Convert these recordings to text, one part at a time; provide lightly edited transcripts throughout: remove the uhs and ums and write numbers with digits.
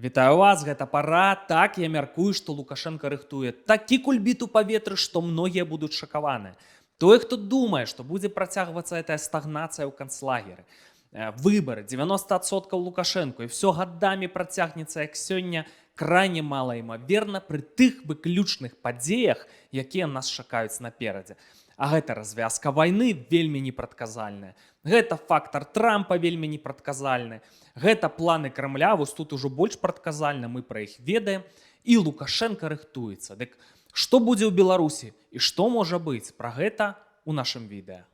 Вітаю вас, гэта пара. Так, я мяркую, што Лукашенко рыхтуе такі кульбіт у паветры, што многія будуць шакаваны. Той, хто думае, што будзе працягвацца гэтая стагнацыя ў канцлагеры, выбары 90% Лукашенко і все гадамі працягнецца як сёння, крайне малаімаверна пры тых выключных падзеях, якія нас чакаюць наперадзе. А гэта развязка вайны вельмі непрадказальная. Гэта фактар Трампа вельмі непрадказальны. Гэта планы Крамля, вось тут ужо больш прадказальна, мы пра іх ведаем. І Лукашенко рыхтуецца. Дык што будзе ў Беларусі і што можа быць? Пра гэта ў нашым відэа.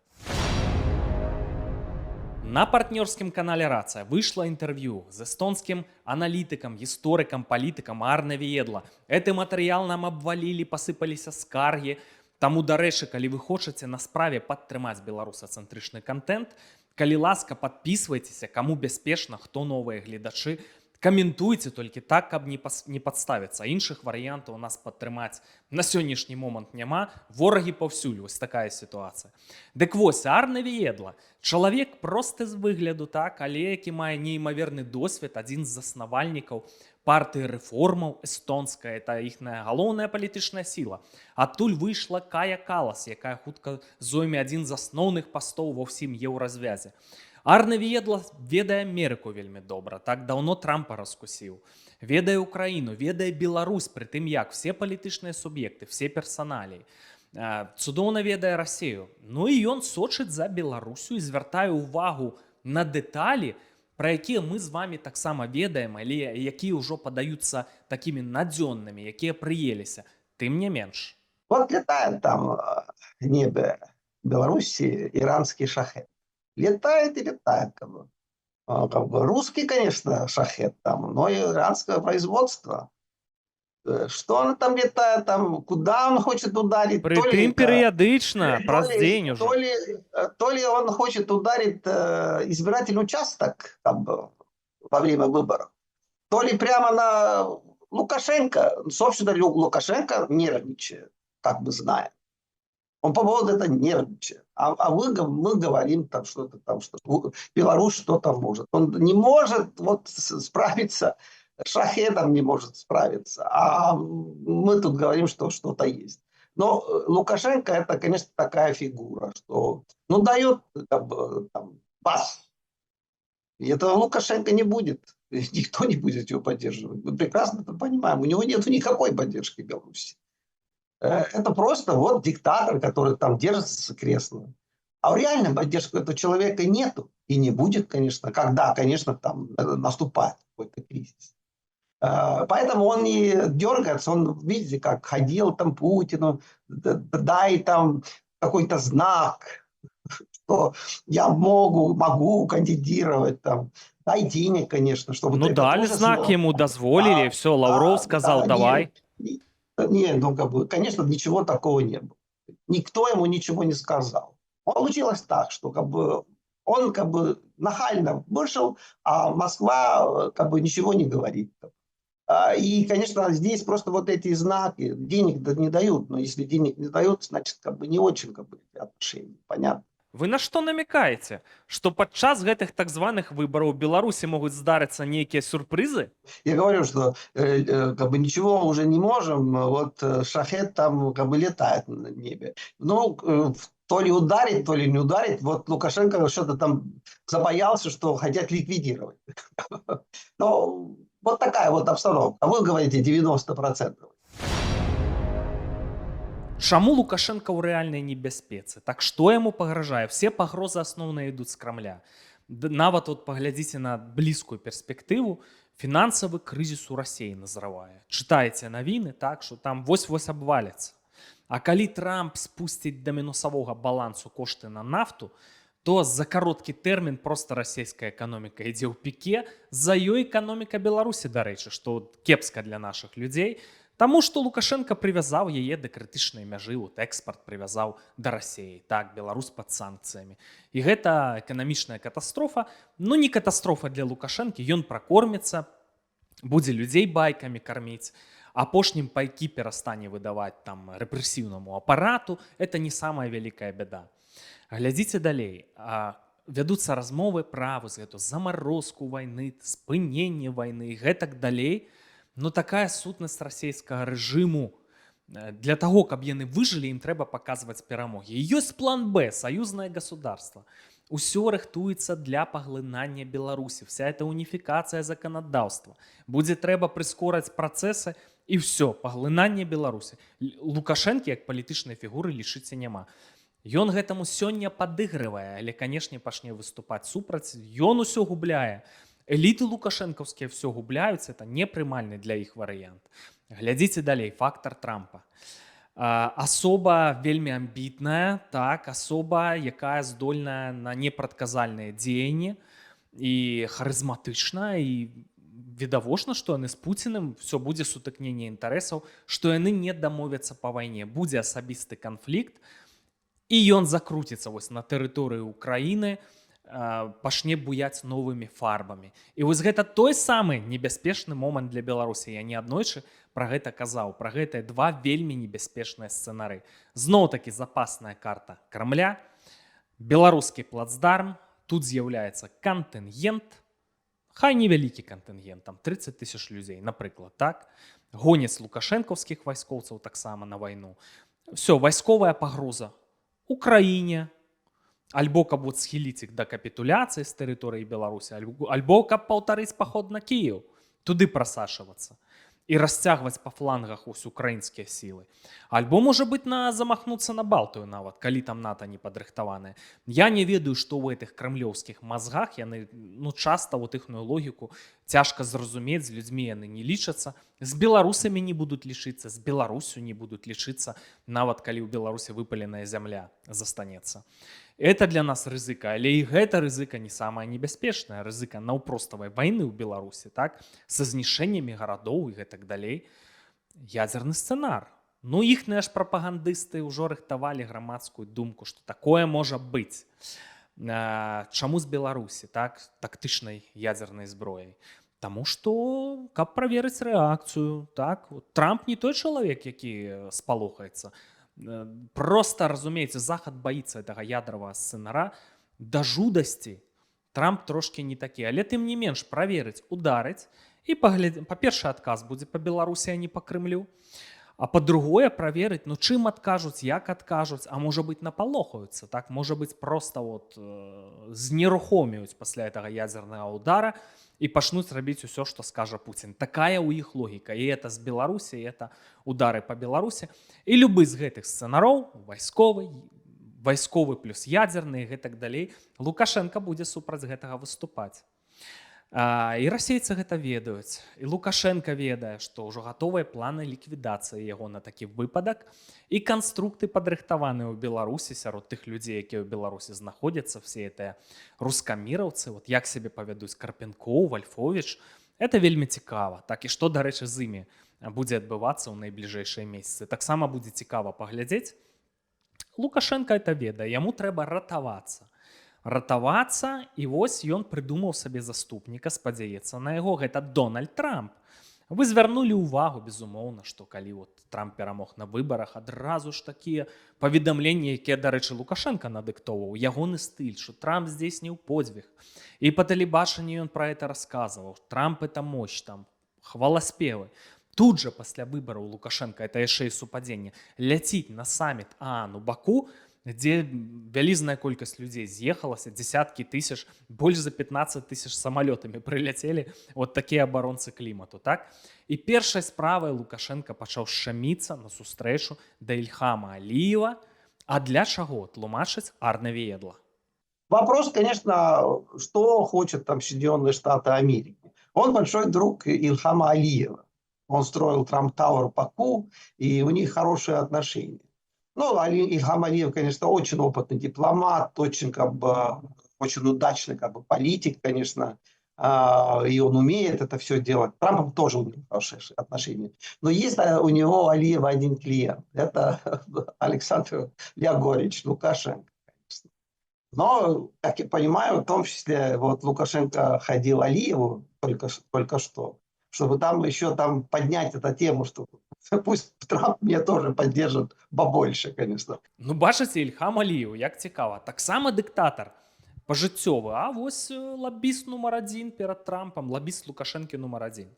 На партнёрскім канале Рацыя выйшла інтэрв'ю з эстонскім аналітыкам, гісторыкам, палітыкам Арне Віедла. Гэты матэрыял нам абвалілі, пасыпаліся скаргі. Таму, дарэчы, калі вы хочаце на справе падтрымаць беларусацэнтрычны контент, калі ласка, падпісвайцеся, каму бяспечна, хто новыя гледачы, каментуйце толькі так, каб не падставіцца. Іншых варыянтаў у нас падтрымаць на сённяшні момант няма. Ворагі паўсюль, вось такая сітуацыя. Дык вось, Арне Віедла, чалавек просты з выгляду, так, але які мае неймаверны досвед, адзін з заснавальнікаў партыі рэформаў эстонская, это іхная галоўная палітычная сіла. Адтуль выйшла Кая Калас, якая хутка зойме адзін з асноўных пастоў ва ўсім еўразвязе. Арне Віедла ведае Амерыку вельмі добра, так даўно Трампа раскусіў. Ведае Украіну, ведае Беларусь, пры тым як все палітычныя суб'екты, все персаналіі. Цудоўна ведае Расію. Ну і ён сочыць за Беларусю і звяртае ўвагу на дэталі, пра якія мы з вами таксама ведаем, але якія ўжо падаюцца такімі надзённымі, якія прыеліся. Тым не менш. Вот летает там в небе Беларуси иранский шахет. Летает и летает. Как бы русский, конечно, шахет там, но и иранское производство. Что он там летает, там, куда он хочет ударить? Притым перыядычна, праз дзень уже. То ли он хочет ударить избирательный участок как бы, во время выборов, то ли прямо на Лукашенко. Собственно, Лукашенко нервничает, как мы знаем. Он по поводу этого нервничает. Мы говорим, там, что-то там, что Беларусь что-то может. Он не может вот справиться, шахедом не может справиться. А мы тут говорим, что что-то есть. Но Лукашенко это, конечно, такая фигура, что ну дает как бы, там, бас. И этого Лукашенко не будет. Никто не будет его поддерживать. Мы прекрасно это понимаем. У него нет никакой поддержки Беларуси. Это просто вот диктатор, который там держится с кресла. А реальной поддержки этого человека нету. И не будет, конечно, когда, конечно, там наступает какой-то кризис. Поэтому он не дергается, он, видите, как ходил там Путину, дай там какой-то знак, что я могу кандидировать там. Дай денег, конечно, чтобы... Ну дали знак ему, дозволили, все, Лавров сказал, давай. Нет, ну, как бы, конечно, ничего такого не было. Никто ему ничего не сказал. Получилось так, что как бы, он как бы нахально вышел, а Москва как бы ничего не говорит. И, конечно, здесь просто вот эти знаки, денег не дают, но если денег не дают, значит, как бы не очень как бы, отношения, понятно. Вы на што намекаеце? Што падчас гэтых так званых выбараў Беларусі могуць здарыцца нейкія сюрпрызы? Я говорю, что как бы ничего уже не можем, вот шахет там как бы летает на небе. Ну, то ли ударить, то ли не ударить. Вот Лукашенко что-то там забоялся, что хотят ликвидировать. Ну, вот такая вот обстановка. А вы говорите 90%. Чаму Лукашенко ў рэальнай небяспецы? Так што яму пагражае? Все пагрозы асноўныя ідуць з Крамля. Нават вот паглядзіце на блізкую перспектыву, фінансавы крызіс у Расіі назравае. Чытаеце навіны, так, што там вось-вось абваляцца. А калі Трамп спусціць да мінусавога балансу кошты на нафту, то за кароткі тэрмін проста расійская эканоміка ідзе ў піке, за ёй эканоміка Беларусі, дарэчы, што кепска для нашых людзей, таму што Лукашенко прывязаў яе да крытычнай мяжы, от экспарт прывязаў да Расіі. Так, Беларусь пад санкцыямі. І гэта эканамічная катастрофа, ну не катастрофа для Лукашэнкі, ён пракорміцца, будзе людзей байкамі карміць, апошнім пайкі перастане выдаваць там рэпрэсіўнаму апарату, это не самая вялікая бяда. Глядзіце далей. вядуцца размовы пра вось гэту замарозку вайны, спыненне вайны і гэтак далей. Ну такая сутнасць расійскага рэжыму. Для таго, каб яны выжылі, ім трэба паказваць перамогі. І ёсць план Б, саюзнае государство. Усё рыхтуецца для паглынання Беларусі. Вся эта уніфікацыя заканадаўства. Будзе трэба прыскораць працэсы і ўсё, паглынанне Беларусі. Лукашэнкі як палітычнай фігуры лічыцца няма. Ён гэтаму сёння падыгрывае, але, канешне, пачне выступаць супраць. Ён усё губляе. Эліты лукашэнкаўскія ўсё губляюць, это непрымальны для іх варыянт. Глядзіце далей, фактор Трампа. Асоба вельмі амбітная, так, асоба, якая здольная на непрадказальныя дзеянні і харызматычна, і відавочна, што яны з Пуціным ўсё будзе сутыкненне інтарэсаў, што яны не дамовяцца па вайне, будзе асабісты канфлікт, і ён закруціцца вось на тэрыторыі Украіны, пачне буяць новымі фарбамі. І вось гэта той самы небяспечны момант для Беларусі. Я неаднойчы пра гэта казаў, пра гэтыя два вельмі небяспечныя сцэнары. Зноў-такі запасная карта Крамля, беларускі плацдарм, тут з'яўляецца кантынгент, хай невялікі кантынгент, там 30 тысяч людзей, напрыклад, так? Гоняць лукашэнкаўскіх вайскоўцаў таксама на вайну. Всё, вайсковая пагроза Украіне, альбо каб вот схіліць іх да капітуляцыі з тэрыторыі Беларусі, альбо каб паўтарыць паход на Кіеў, туды прасашвацца і расцягваць па флангах ось украінскія сілы. Альбо, можа быць, замахнуцца на Балтыю нават, калі там НАТО не падрыхтаванае. Я не ведаю, што ў гэтых крамлёўскіх мазгах, яны, часта вот іхную логіку цяжка зразумець, з людзьмі яны не лічацца, з беларусамі не будуць лічыцца, з Беларусю не будуць лічыцца, нават калі ў Беларусі выпаленая зямля застанецца. Это для нас рызыка, але і гэта рызыка не самая небяспечная, рызыка наўпроставай вайны ў Беларусі, так? Са знішэннямі гарадоў і гэтак далей. Ядзерны сцэнар. Іхныя ж прапагандысты ўжо рыхтавалі грамадскую думку, што такое можа быць. Чаму з Беларусі, так? Тактычнай ядзернай зброяй? Таму што, каб праверыць рэакцыю, так? Трамп не той чалавек, які спалохаецца. Просто, разумееце, Захад баіцца гэтага ядравага сцэнара да жудасці. Трамп трошкі не такі, але тым не менш праверыць, ударыць і па-першае, адказ будзе па Беларусі, а не па Крымлю. А па-другое, праверыць, чым адкажуць, як адкажуць, а можа быць напалохаюцца, так? Можа быць, проста знерухоміюць пасля гэтага ядзернага ўдара і пачнуць рабіць усё, што скажа Пуцін. Такая ў іх логіка. І это з Беларусі, і это удары па Беларусі. І любы з гэтых сцэнароў, вайсковы плюс ядзерны і гэтак далей, Лукашенка будзе супраць гэтага выступаць. І расейцы гэта ведаюць. І Лукашенка ведае, што ўжо гатовыя планы ліквідацыі яго на такі выпадак. І канструкты падрыхтаваныя ў Беларусі сярод тых людзей, якія ў Беларусі знаходзяцца, все гэтыя рускаміраўцы, як сябе павядуць Карпенкоў, Вальфовіч. Это вельмі цікава. Так, і што, дарэчы, з імі будзе адбывацца ў найбліжэйшыя месяцы. Таксама будзе цікава паглядзець. Лукашенка это ведае, яму трэба ратавацца. І вось ён прыдумаў сабе заступніка, спадзяецца на яго, гэта Дональд Трамп. Вы звярнулі ўвагу, безумоўна, што калі Трамп перамог на выбарах, адразу ж такія паведамленні, якія, дарэчы, Лукашенка надыктоўваў, ягоны стыль, што Трамп здзейсніў подзвіг. І па тэлебачанні ён пра гэта расказваў. Трамп это мощь, там, хваласпевы. Тут жа пасля выбараў Лукашенка, это яшчэ і супадзенне, ляціць на саміт ААН у Баку, дзе вялізная колькасць людзей з'ехалася, дзесяткі тысяч, больш за 15 тысяч самалётамі прыляцелі такія абаронцы клімату, так? І першай справай Лукашенка пачаў шчаміцца на сустрэчу да Ільхама Аліева. А для чаго? Тлумачыць Арне Веедла. Вопрос, конечно, что хочет там Соединенные Штаты Америки. Он большой друг Ильхама Алиева. Он строил Трамп-Тауэр в Баку, и у них хорошие отношения. Ильхам Алиев, конечно, очень опытный дипломат, очень удачный политик, конечно, и он умеет это все делать. Трампом тоже у него хорошие отношения. Но есть у него Алиева один клиент. Это Александр Леонидович Лукашенко, конечно. Но, как я понимаю, в том числе Лукашенко ходил Алиеву только что, чтобы там еще поднять эту тему, что пусть Трамп меня тоже поддержит побольше, конечно. Бачыце, Ільхам Алієв, як цікава. Таксама дыктатар. пажыццёвы. А вось лабіст нумар адзін перад Трампам, лабіст Лукашэнкі нумар адзін.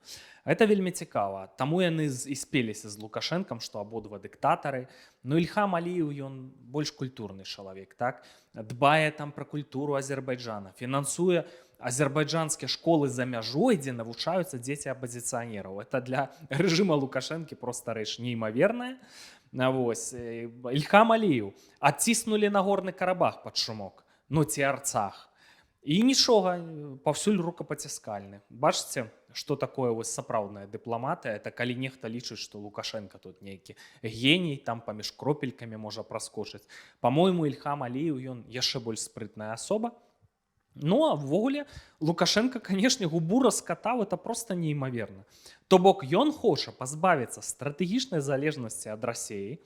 Это вельмі цікава. Таму яны і спеліся з Лукашэнкам, што абодва дыктатары. Ну, Ільхам Аліеў, ён больш культурны чалавек, так? Дбае там пра культуру Азербайджана, фінансуе азербайджанскія школы за мяжой, дзе навучаюцца дзеці апазіцыянераў. Это для рэжыма Лукашэнкі проста рэч неймаверная. Вось. Ільхам Аліеў адціснулі на горны Карабах пад шумок. Ну, ці Арцах. І нічога, паўсюль рукапаціскальны. Бачыце, што такое вось сапраўдная дыпламатыя? Это калі нехта лічыць, што Лукашенко тут нейкі геній, там паміж кропелькамі можа праскочыць. Па-мойму, Ільхам Аліеў, ён яшчэ больш спрытная асоба. Ну, а ввогуле, Лукашенко, канешне, губу раскатаў, это проста неймаверна. То бок, ён хоча пазбавіцца стратэгічнай залежнасці ад Расіі,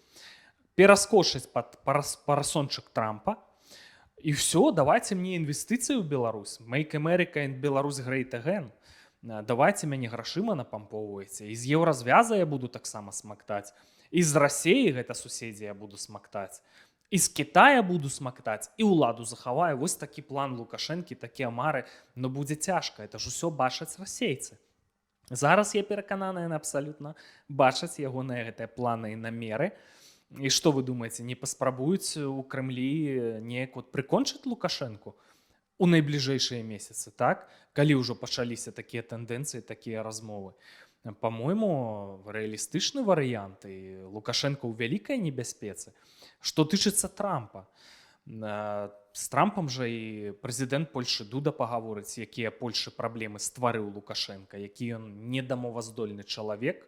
пераскочыць пад парасончык Трампа, і все, давайте мне інвестыцыі ў Беларусь. Make America and Belarus great again. Давайте мяне грашыма напампоўвайце. І з еўразвяза я буду таксама смактаць. І з Расіі, гэта суседзі, я буду смактаць. І з Китая буду смактаць, і ўладу захаваю. Вось такі план Лукашэнкі, такія мары. Но будзе цяжка, это ж усё бачаць расейцы. Зараз я перакананы, яны абсалютна бачаць ягоныя гэтыя планы і намеры. І што вы думаеце, не паспрабуюць у Крэмлі неяк вот прыкончыць Лукашэнку у найбліжэйшыя месяцы, так? Калі ўжо пачаліся такія тэндэнцыі, такія размовы. Па-мойму, рэалістычны варыянт, і Лукашэнка ў вялікай небяспецы. Што тычыцца Трампа. З Трампам жа і прэзідэнт Польшы Дуда пагаворыць, якія Польшы праблемы стварыў Лукашэнка, які ён недамоваздольны чалавек.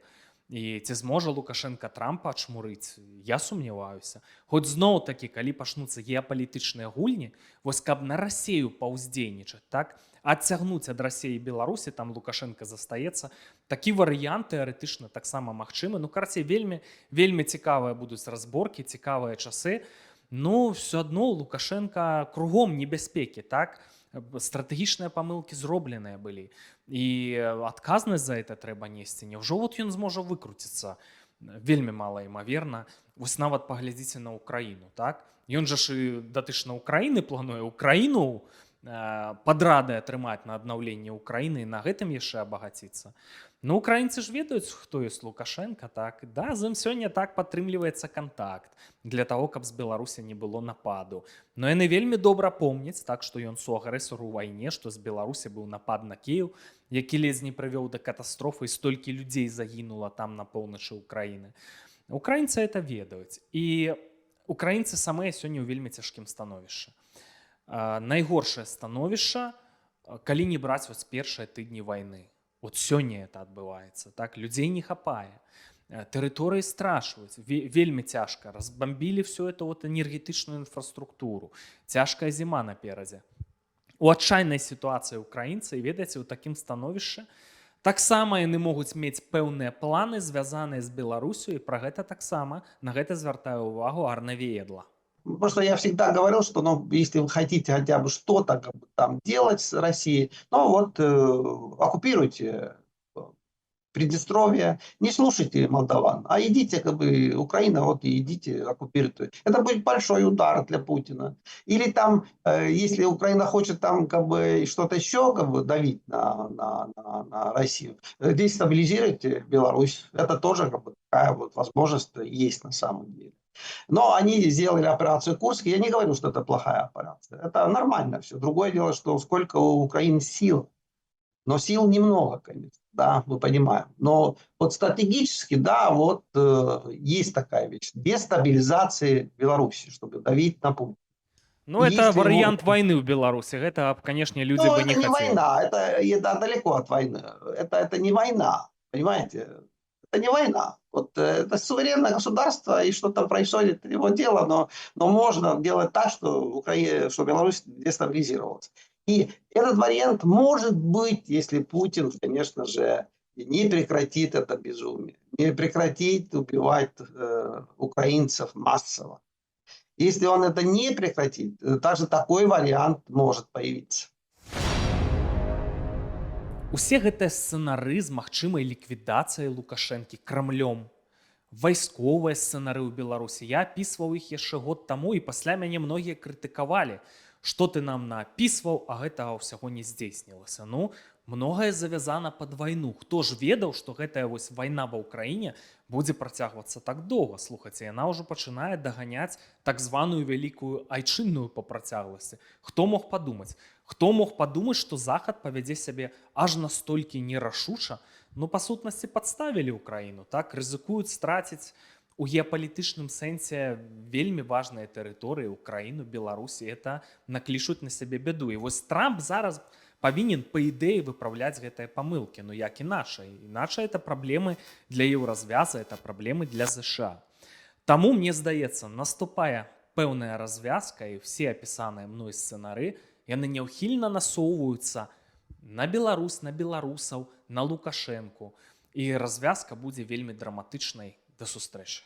І ці зможа Лукашенка Трампа ачмурыць? Я сумняваюся. Хоць зноў-такі, калі пачнуцца геапалітычныя гульні, вось каб на Расею паўздзейнічаць, так? Адцягнуць ад Расіі і Беларусі, там Лукашенка застаецца. Такі варыянт тэарэтычна таксама магчымы. Ну, карацей, вельмі цікавыя будуць разборкі, цікавыя часы. Ну, все адно у Лукашенка кругом небяспекі, так? Стратэгічныя памылкі зробленыя былі. І адказнасць за это трэба несці. Няўжо вот ён зможа выкруціцца? Вельмі мала імаверна. Вось нават паглядзіце на Украіну, так? Ён жа ж і датычна Украіны плануе Украіну падрады атрымаць на аднаўленне Украіны і на гэтым яшчэ абагаціцца. Ну, украінцы ж ведаюць, хто ёсць Лукашенка, так? Да, з ім сёння так падтрымліваецца кантакт для таго, каб з Беларусі не было нападу. Но яны вельмі добра помняць, так, што ён суагрэсар у вайне, што з Беларусі быў напад на Кіеў, які ледзь не прывёў да катастрофы, і столькі людзей загінула там на поўначы Украіны. Украінцы это ведаюць. І украінцы самыя сёння ў вельмі цяжкім становішчы. Найгоршае становішча, калі не браць вось першыя тыдні вайны. Вот сёння это адбываецца, так? Людзей не хапае. Тэрыторыі страшваюць, вельмі цяжка. Разбамбілі всю эту вот энергетычную інфраструктуру. Цяжкая зіма наперадзе. У адчайнай сітуацыі украінцы, ведаеце, у такім становішчы, таксама яны могуць мець пэўныя планы, звязаныя з Беларусю, і пра гэта таксама, на гэта звяртае ўвагу Арне Веедла. Просто я всегда говорил, что ну, если вы хотите хотя бы что-то как бы, там делать с Россией, ну вот оккупируйте Приднестровье, не слушайте молдаван, а идите, как бы, Украина, вот и идите, оккупируйте. Это будет большой удар для Путина. Или там, если Украина хочет там, как бы, что-то еще, как бы, давить на Россию, дестабилизируйте Беларусь. Это тоже, как бы, такая вот возможность есть на самом деле. Но они сделали операцию Курск. Я не говорю, что это плохая операция. Это нормально все. Другое дело, что сколько у Украины сил. Но сил немного, конечно, да, мы понимаем. Но вот стратегически, да, вот есть такая вещь. Дестабилизация Беларуси, чтобы давить на Путина. Ну, это вариант войны в Беларуси. Это, конечно, люди бы не хотели. Это не война, это далеко от войны. Это не война, понимаете? Это не война. Вот это суверенное государство, и что там происходит, его дело, но можно делать так, что Беларусь дестабилизировалась. И этот вариант может быть, если Путин, конечно же, не прекратит это безумие, не прекратит убивать украинцев массово. Если он это не прекратит, даже такой вариант может появиться. Усе гэтыя сцэнары з магчымай ліквідацыяй Лукашэнкі Крамлём, вайсковыя сцэнары ў Беларусі, я апісваў іх яшчэ год таму, і пасля мяне многія крытыкавалі, што ты нам напісваў, а гэтага ўсяго не здзейснілася. Ну, многае завязана пад вайну. Хто ж ведаў, што гэтая вось вайна ва ўкраіне будзе працягвацца так доўга? Слухайце, яна ўжо пачынае даганяць так званую вялікую айчынную па працягласці. Хто мог падумаць? Хто мог падумаць, што Захад павядзе сябе аж настолькі нерашуча? Ну, па сутнасці, падставілі ўкраіну, так? Рызыкуюць страціць у геапалітычным сэнсе вельмі важныя тэрыторыі, Украіну, Беларусі. Это наклічуць на сябе бяду. І вось Трамп зараз павінен, па ідэі, выпраўляць гэтыя памылкі. Ну, як і наша. Іначай это праблемы для еўразвяза, это праблемы для ЗША. Таму, мне здаецца, наступае пэўная развязка, і все апісаныя мной сцэнары, яны няўхільна насоўваюцца на Беларусь, на беларусаў, на Лукашэнку. І развязка будзе вельмі драматычнай. До сустрэчы.